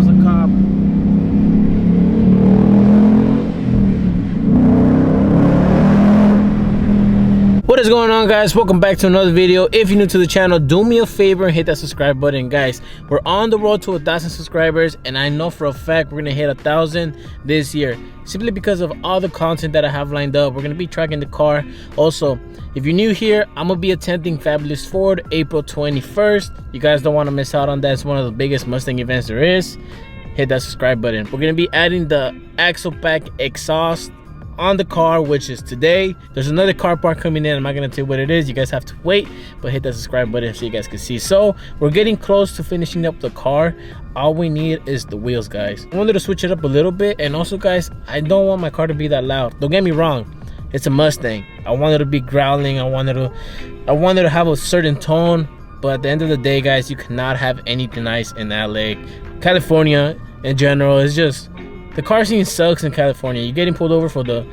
was a cop. What is going on, guys? Welcome back to another video. If you're new to the channel, do me a favor and hit that subscribe button. Guys, we're on the road to 1,000 subscribers, and I know for a fact we're gonna hit 1,000 this year, simply because of all the content that I have lined up. We're gonna be tracking the car. Also, if you're new here, I'm gonna be attending Fabulous Ford April 21st. You guys don't want to miss out on that. It's one of the biggest Mustang events there is. Hit that subscribe button. We're gonna be adding the axle pack exhaust on the car, which is today. There's another car part coming in. I'm not gonna tell you what it is. You guys have to wait, but hit that subscribe button so you guys can see. So we're getting close to finishing up the car. All we need is the wheels, guys. I wanted to switch it up a little bit, and also, guys, I don't want my car to be that loud. Don't get me wrong, it's a Mustang. I wanted to be growling. I wanted to have a certain tone, but at the end of the day, guys, you cannot have anything nice in LA. California in general is just, the car scene sucks in California. You're getting pulled over for the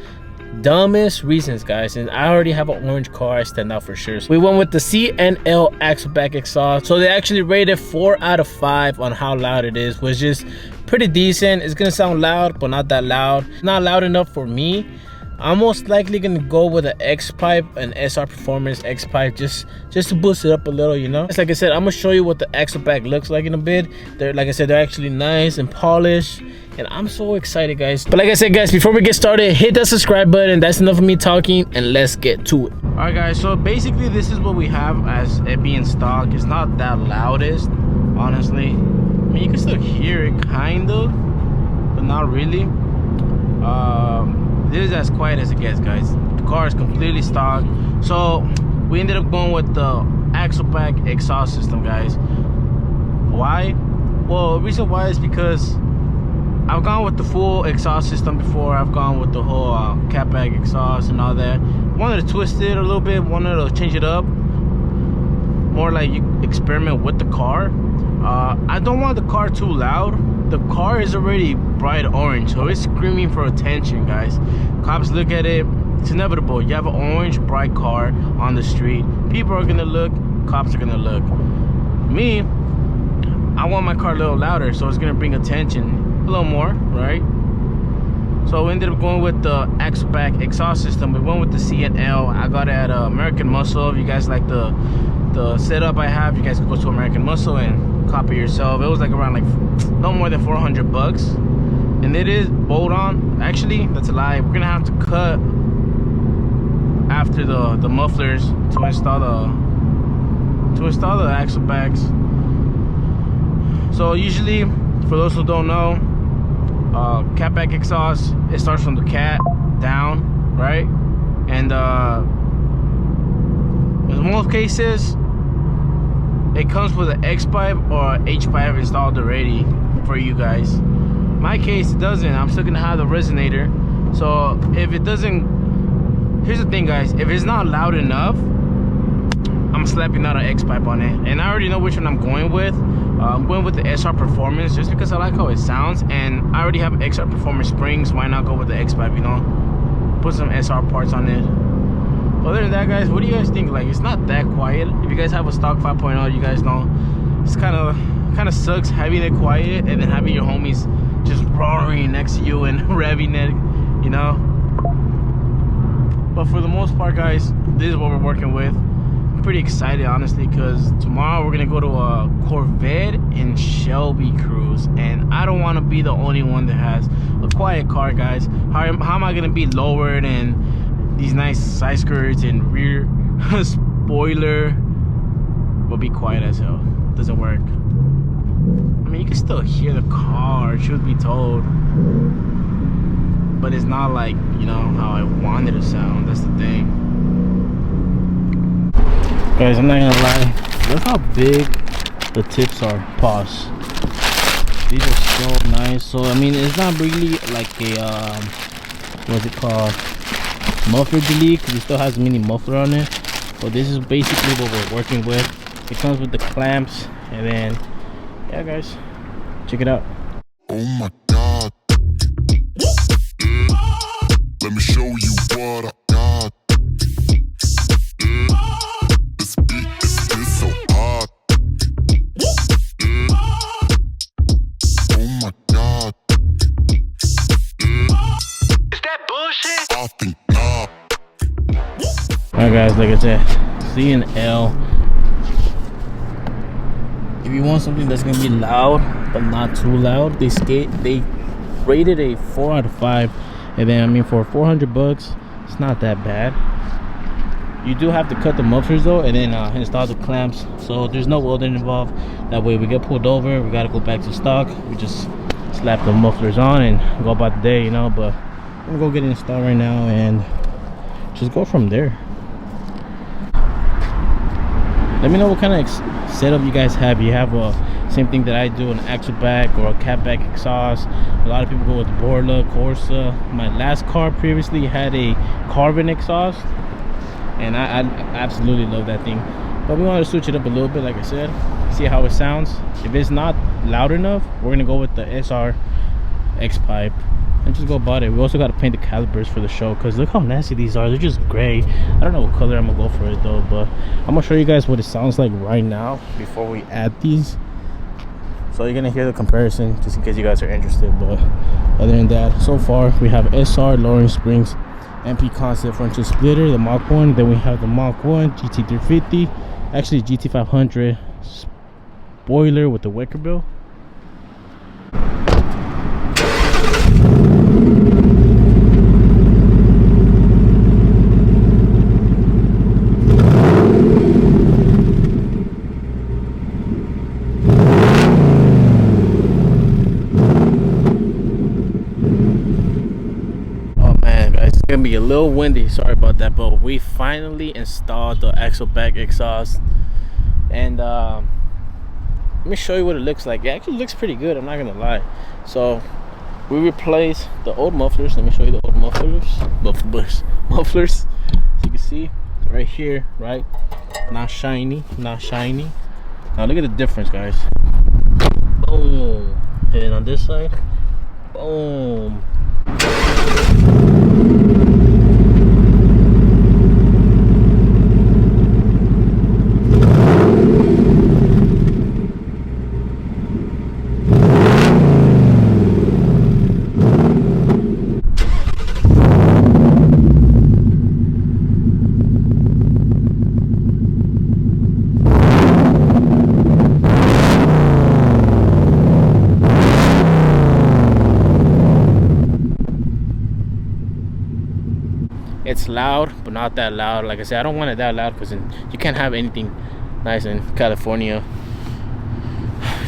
dumbest reasons, guys. And I already have an orange car. I stand out for sure. So we went with the CNL axle back exhaust. So they actually rated 4 out of 5 on how loud it is, which is pretty decent. It's gonna sound loud, but not that loud. Not loud enough for me. I'm most likely gonna go with an X-Pipe, an SR Performance X-Pipe, just to boost it up a little, you know. It's like I said, I'm gonna show you what the axle back looks like in a bit. They're, like I said, they're actually nice and polished, and I'm so excited, guys. But like I said, guys, before we get started, hit that subscribe button. That's enough of me talking, and let's get to it. All right, guys, so basically this is what we have as it being stock. It's not that loudest, honestly. I mean, you can still hear it kind of, but not really. This is as quiet as it gets, guys. The car is completely stock. So we ended up going with the axle pack exhaust system, guys. Why? Well, the reason why is because I've gone with the full exhaust system before. I've gone with the whole cat bag exhaust and all that. Wanted to twist it a little bit, wanted to change it up, more like you experiment with the car. I don't want the car too loud. The car is already bright orange, so it's screaming for attention, guys. Cops look at it, it's inevitable. You have an orange bright car on the street, people are gonna look, cops are gonna look. Me, I want my car a little louder, so it's gonna bring attention a little more, right? So we ended up going with the axle back exhaust system. We went with the CNL. I got it at American Muscle. If you guys like the setup I have, you guys can go to American Muscle and copy yourself. It was like around like no more than 400 bucks, and it is bolt on. Actually, that's a lie. We're gonna have to cut after the mufflers to install the axle backs. So usually, for those who don't know, cat back exhaust, it starts from the cat down, right? And in most cases, it comes with an X-Pipe or H-Pipe installed already for you guys. In my case, it doesn't. I'm still gonna have the resonator. So if it doesn't, here's the thing, guys, if it's not loud enough, I'm slapping out an X-Pipe on it. And I already know which one I'm going with. I'm going with the SR Performance just because I like how it sounds, and I already have XR Performance springs. Why not go with the X-Pipe, you know? Put some SR parts on it. Other than that, guys, what do you guys think? Like, it's not that quiet. If you guys have a stock 5.0, you guys know it's kind of sucks having it quiet and then having your homies just roaring next to you and revving it, you know. But for the most part, guys, this is what we're working with. I'm pretty excited, honestly, because tomorrow we're gonna go to a Corvette and Shelby cruise, and I don't want to be the only one that has a quiet car, guys. How am I gonna be lowered and these nice side skirts and rear spoiler will be quiet as hell? Doesn't work. I mean, you can still hear the car, truth be told, but it's not like, you know, how I want it to sound. That's the thing, guys. I'm not gonna lie, look how big the tips are. Pause. These are so nice. So I mean, it's not really like a what's it called, muffler delete, because it still has a mini muffler on it. So this is basically what we're working with. It comes with the clamps, and then yeah, guys, check it out. Oh my god, let me show you what I got. This beat is so hot. Oh my Alright guys, like I said, C and L. If you want something that's gonna be loud but not too loud, they rated a 4 out of 5. And then I mean, for 400 bucks, it's not that bad. You do have to cut the mufflers though, and then install the clamps, so there's no welding involved. That way we get pulled over, we gotta go back to stock, we just slap the mufflers on and go about the day, you know. But I'm gonna go get it installed right now and just go from there. Let me know what kind of setup you guys have. You have a same thing that I do, an axle back or a cat back exhaust. A lot of people go with Borla, Corsa. My last car previously had a carbon exhaust, and I absolutely love that thing. But we want to switch it up a little bit, like I said, see how it sounds. If it's not loud enough, we're gonna go with the SR X pipe and just go about it. We also got to paint the calipers for the show, because look how nasty these are. They're just gray. I don't know what color I'm gonna go for it though, but I'm gonna show you guys what it sounds like right now before we add these, so you're gonna hear the comparison just in case you guys are interested. But other than that, so far we have SR lowering springs, MP concept front end splitter, the Mach 1. Then we have the Mach 1 GT350, actually GT500 spoiler with the wicker bill. Gonna be a little windy, sorry about that, but we finally installed the axle back exhaust, and let me show you what it looks like. It actually looks pretty good, I'm not gonna lie. So we replaced the old mufflers. Let me show you the old mufflers. So you can see right here, right, not shiny. Now look at the difference, guys. Boom. And then on this side, boom. It's loud, but not that loud. Like I said, I don't want it that loud because you can't have anything nice in California,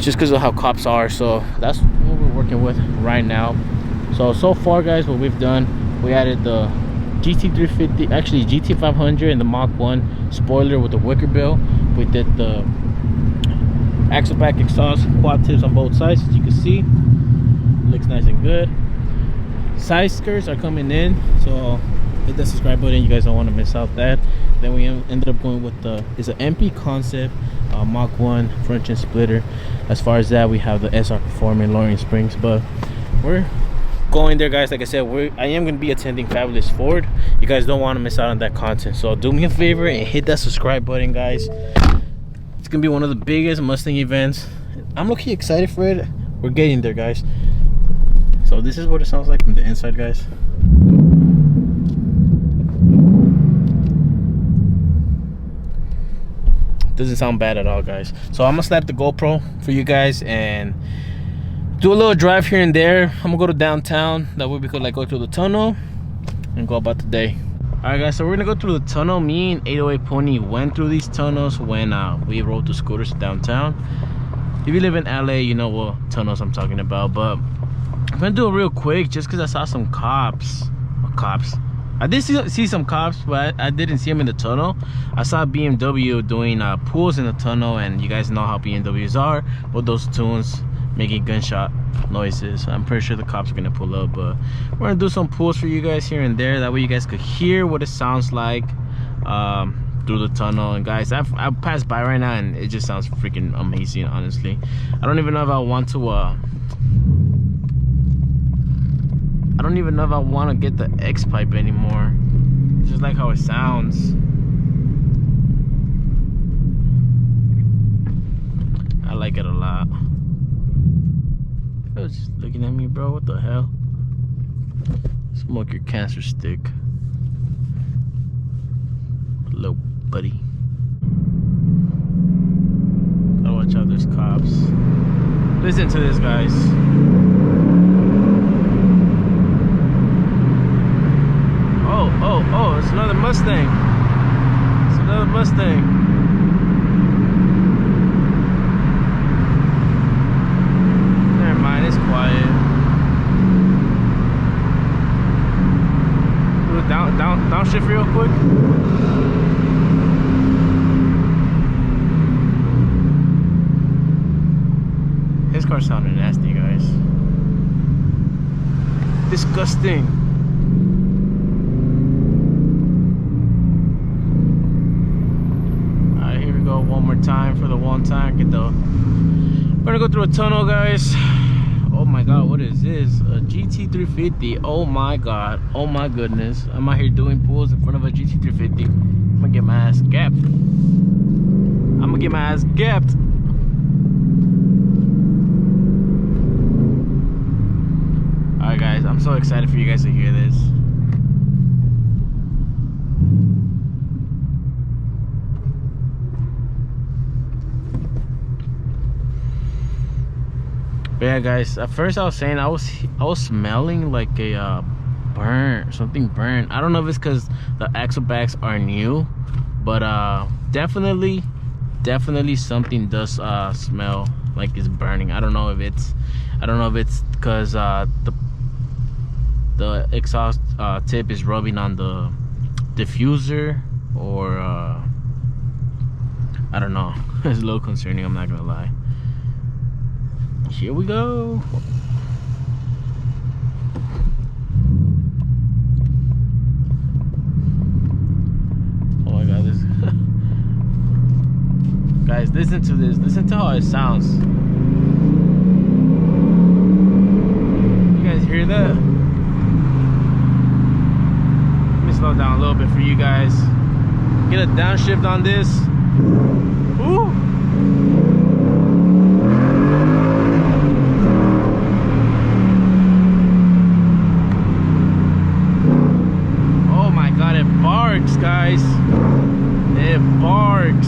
just because of how cops are. So that's what we're working with right now. So far guys, what we've done, we added the GT350, actually GT500 and the Mach 1 spoiler with the wicker bill. We did the axle back exhaust, quad tips on both sides, as you can see. Looks nice and good. Side skirts are coming in, so hit that subscribe button, you guys don't want to miss out that. Then we ended up going with it's an MP concept Mach 1 front end splitter. As far as that, we have the SR Performance lowering springs. But we're going there, guys. Like I said, I am going to be attending Fabulous Ford. You guys don't want to miss out on that content, so do me a favor and hit that subscribe button, guys. It's gonna be one of the biggest Mustang events. I'm looking excited for it. We're getting there, guys. So this is what it sounds like from the inside, guys. Doesn't sound bad at all, guys. So I'm gonna slap the GoPro for you guys and do a little drive here and there. I'm gonna go to downtown, that way we could like go through the tunnel and go about the day. All right, guys, so we're gonna go through the tunnel. Me and 808 Pony went through these tunnels when we rode the scooters downtown. If you live in LA, you know what tunnels I'm talking about. But I'm gonna do it real quick just because I saw some cops. I did see some cops, but I didn't see them in the tunnel. I saw BMW doing pulls in the tunnel, and you guys know how BMWs are with those tunes making gunshot noises. I'm pretty sure the cops are gonna pull up, but we're gonna do some pulls for you guys here and there. That way you guys could hear what it sounds like through the tunnel. And guys, I've passed by right now, and it just sounds freaking amazing, honestly. I don't even know if I want to get the X pipe anymore. It's just like how it sounds. I like it a lot. I was just looking at me, bro. What the hell? Smoke your cancer stick. Little buddy. Gotta watch out, there's cops. Listen to this, guys. Oh, it's another Mustang. It's another Mustang. Never mind, it's quiet. Do a downshift real quick. His car sounded nasty, guys. Disgusting. Alright, here we go one more time for the one time. We're gonna go through a tunnel, guys. Oh my god, what is this? A GT350. Oh my god. Oh my goodness. I'm out here doing pulls in front of a GT350. I'm gonna get my ass gapped. Alright guys, I'm so excited for you guys to hear this. But yeah guys, at first I was saying I was smelling like a something burnt. I don't know if it's because the axle backs are new, but definitely something does smell like it's burning. I don't know if it's because the exhaust tip is rubbing on the diffuser, or I don't know. It's a little concerning, I'm not gonna lie. Here we go. Oh my god, this guys, listen to this. Listen to how it sounds. You guys hear that? Let me slow down a little bit for you guys. Get a downshift on this. Ooh. Guys, it barks.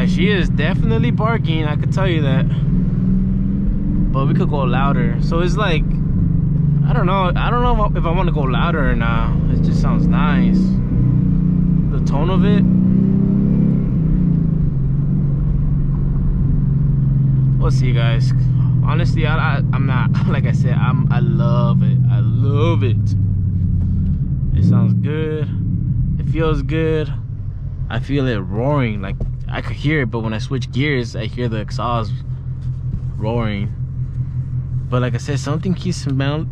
She is definitely barking, I could tell you that. But we could go louder. So it's like, I don't know if I want to go louder or not. It just sounds nice. The tone of it. We'll see, guys. Honestly, I'm not, like I said, I love it. I love it. It sounds good. It feels good. I feel it roaring. Like, I could hear it, but when I switch gears, I hear the exhaust roaring. But like I said, something keeps smelling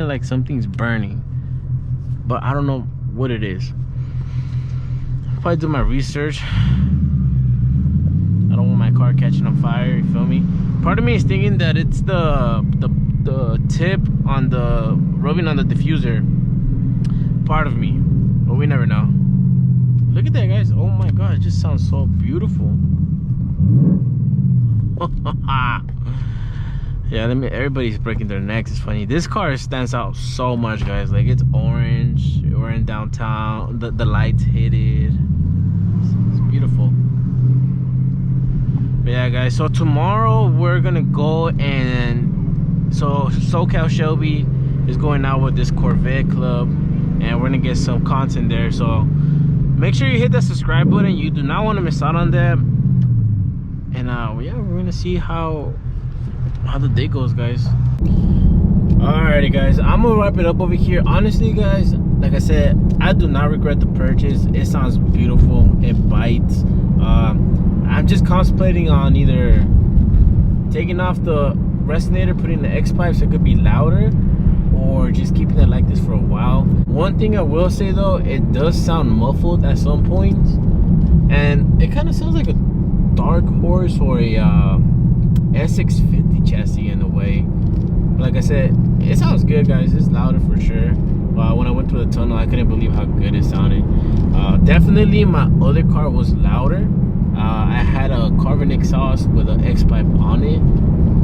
like something's burning, but I don't know what it is. I'll probably do my research. I don't want my car catching on fire, you feel me? Part of me is thinking that it's the tip on the rubbing on the diffuser. Part of me, but we never know. Look at that, guys. Oh my god, it just sounds so beautiful. Yeah, everybody's breaking their necks. It's funny. This car stands out so much, guys. Like, it's orange. We're in downtown. The lights hit it. It's beautiful. But yeah, guys, so tomorrow we're gonna go, and so SoCal Shelby is going out with this Corvette club, and we're gonna get some content there. So make sure you hit that subscribe button. You do not want to miss out on that. And yeah, we're gonna see how the day goes, guys. Alrighty, guys, I'm gonna wrap it up over here. Honestly, guys, like I said, I do not regret the purchase. It sounds beautiful. It bites. I'm just contemplating on either taking off the resonator, putting the X pipe so it could be louder, or just keeping it like this for a while. One thing I will say though, it does sound muffled at some points, and it kind of sounds like a Dark Horse or a S650 chassis in a way. But like I said, it sounds good, guys. It's louder for sure. When I went through the tunnel, I couldn't believe how good it sounded. Definitely my other car was louder. I had a carbon exhaust with an X pipe on it.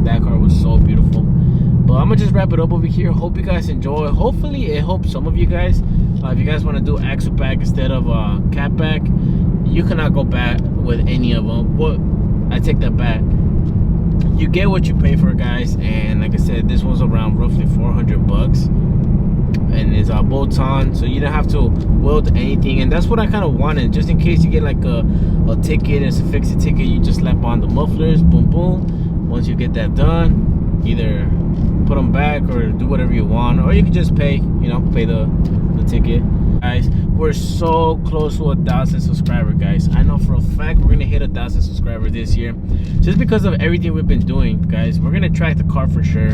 That car was so beautiful. But I'm gonna just wrap it up over here. Hope you guys enjoy. Hopefully it helps some of you guys. If you guys want to do axle back instead of cat back, you cannot go back with any of them. Well, I take that back. You get what you pay for, guys. And like I said, this was around roughly 400 bucks, and it's bolts on, so you don't have to weld anything. And that's what I kind of wanted, just in case you get like a ticket. It's a fix-it ticket. You just slap on the mufflers, boom boom. Once you get that done, either put them back or do whatever you want, or you can just pay, you know, pay the ticket. Guys, we're so close to 1,000 subscribers, guys. I know for a fact we're gonna hit 1,000 subscribers this year, just because of everything we've been doing, guys. We're gonna track the car for sure.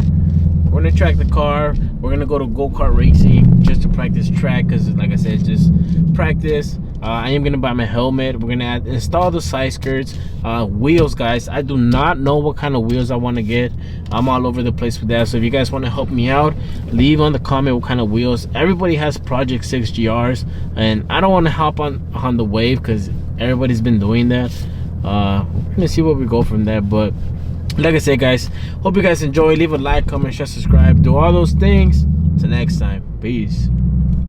We're gonna track the car. We're gonna go to go-kart racing just to practice track, because like I said, just practice. I am gonna buy my helmet. We're gonna install the side skirts, wheels, guys. I do not know what kind of wheels I want to get. I'm all over the place with that, so if you guys want to help me out, leave on the comment what kind of wheels. Everybody has Project 6 GRs, and I don't want to hop on the wave because everybody's been doing that. We're gonna see where we go from there. But like I said, guys, hope you guys enjoy. Leave a like, comment, share, subscribe, do all those things. Till next time, peace.